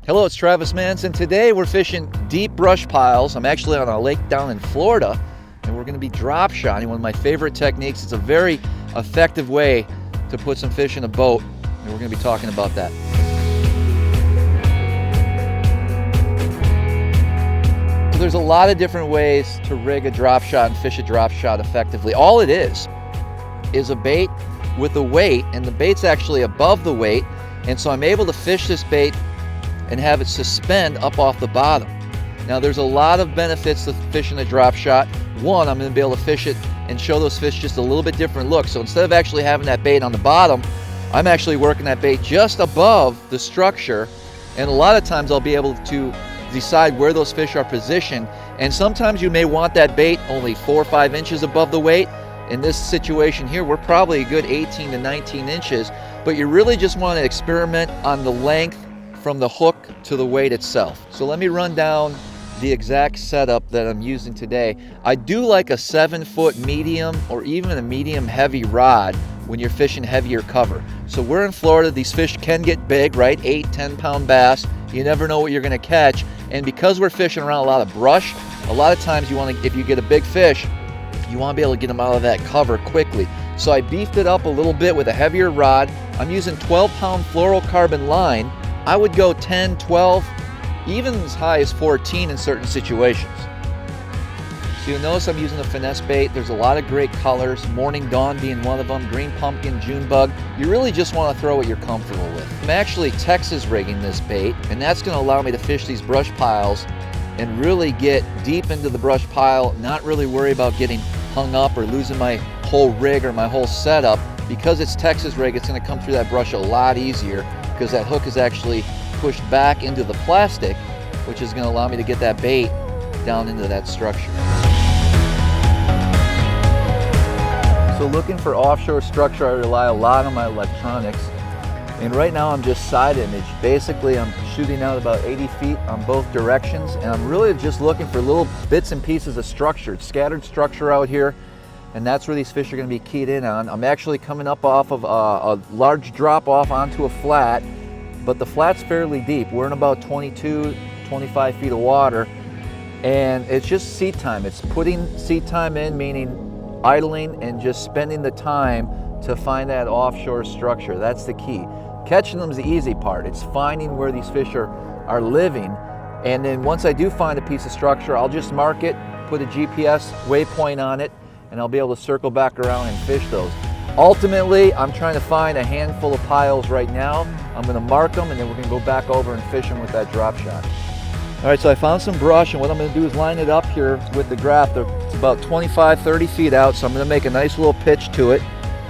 Hello, it's Travis Manson. Today we're fishing deep brush piles. I'm actually on a lake down in Florida, and we're going to be drop shotting, one of my favorite techniques. It's a very effective way to put some fish in a boat, and we're going to be talking about that. So there's a lot of different ways to rig a drop shot and fish a drop shot effectively. All it is a bait with a weight, and the bait's actually above the weight, and so I'm able to fish this bait and have it suspend up off the bottom. Now there's a lot of benefits to fishing a drop shot. One, I'm going to be able to fish it and show those fish just a little bit different look. So instead of actually having that bait on the bottom, I'm actually working that bait just above the structure, and a lot of times I'll be able to decide where those fish are positioned, and sometimes you may want that bait only 4 or 5 inches above the weight. In this situation here, we're probably a good 18 to 19 inches, but you really just want to experiment on the length from the hook to the weight itself. So let me run down the exact setup that I'm using today. I do like a 7-foot medium or even a medium heavy rod when you're fishing heavier cover. So we're in Florida, these fish can get big, right? 8-10 pound bass. You never know what you're gonna catch. And because we're fishing around a lot of brush, a lot of times you want to, if you get a big fish, you want to be able to get them out of that cover quickly. So I beefed it up a little bit with a heavier rod. I'm using 12-pound fluorocarbon line. I would go 10, 12, even as high as 14 in certain situations. So you'll notice I'm using a finesse bait. There's a lot of great colors, Morning Dawn being one of them, Green Pumpkin, June Bug. You really just want to throw what you're comfortable with. I'm actually Texas rigging this bait, and that's going to allow me to fish these brush piles and really get deep into the brush pile, not really worry about getting hung up or losing my whole rig or my whole setup. Because it's Texas rig, it's going to come through that brush a lot easier, because that hook is actually pushed back into the plastic, which is going to allow me to get that bait down into that structure. So looking for offshore structure, I rely a lot on my electronics. And right now I'm just side image. Basically I'm shooting out about 80 feet on both directions, and I'm really just looking for little bits and pieces of structure, scattered structure out here. And that's where these fish are going to be keyed in on. I'm actually coming up off of a large drop off onto a flat, but the flat's fairly deep. We're in about 22, 25 feet of water, and it's just seat time. It's putting seat time in, meaning idling and just spending the time to find that offshore structure. That's the key. Catching them is the easy part. It's finding where these fish are living, and then once I do find a piece of structure, I'll just mark it, put a GPS waypoint on it, and I'll be able to circle back around and fish those. Ultimately, I'm trying to find a handful of piles right now. I'm going to mark them, and then we're going to go back over and fish them with that drop shot. All right, so I found some brush, and what I'm going to do is line it up here with the graph. It's about 25, 30 feet out, so I'm going to make a nice little pitch to it.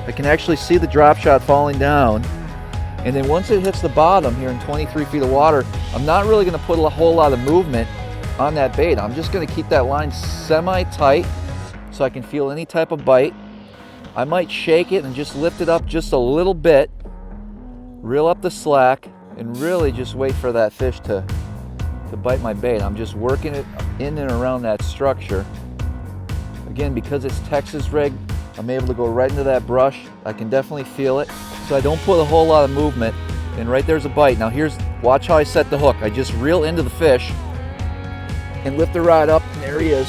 I can actually see the drop shot falling down, and then once it hits the bottom here in 23 feet of water, I'm not really going to put a whole lot of movement on that bait. I'm just going to keep that line semi-tight so I can feel any type of bite. I might shake it and just lift it up just a little bit, reel up the slack, and really just wait for that fish to bite my bait. I'm just working it in and around that structure. Again, because it's Texas rig, I'm able to go right into that brush. I can definitely feel it, so I don't put a whole lot of movement, and right there's a bite. Now watch how I set the hook. I just reel into the fish and lift the rod up, and there he is.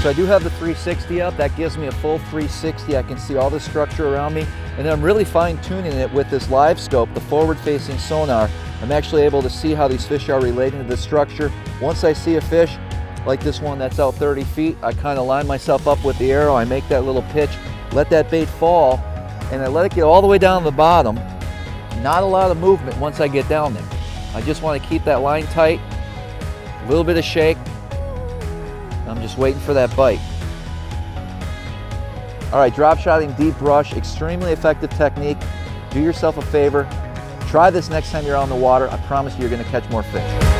So I do have the 360 up. That gives me a full 360. I can see all the structure around me. And then I'm really fine-tuning it with this live scope, the forward-facing sonar. I'm actually able to see how these fish are relating to the structure. Once I see a fish, like this one that's out 30 feet, I kind of line myself up with the arrow. I make that little pitch, let that bait fall, and I let it get all the way down to the bottom. Not a lot of movement once I get down there. I just want to keep that line tight, a little bit of shake. I'm just waiting for that bite. All right, drop shotting deep brush, extremely effective technique. Do yourself a favor, try this next time you're out on the water. I promise you, you're going to catch more fish.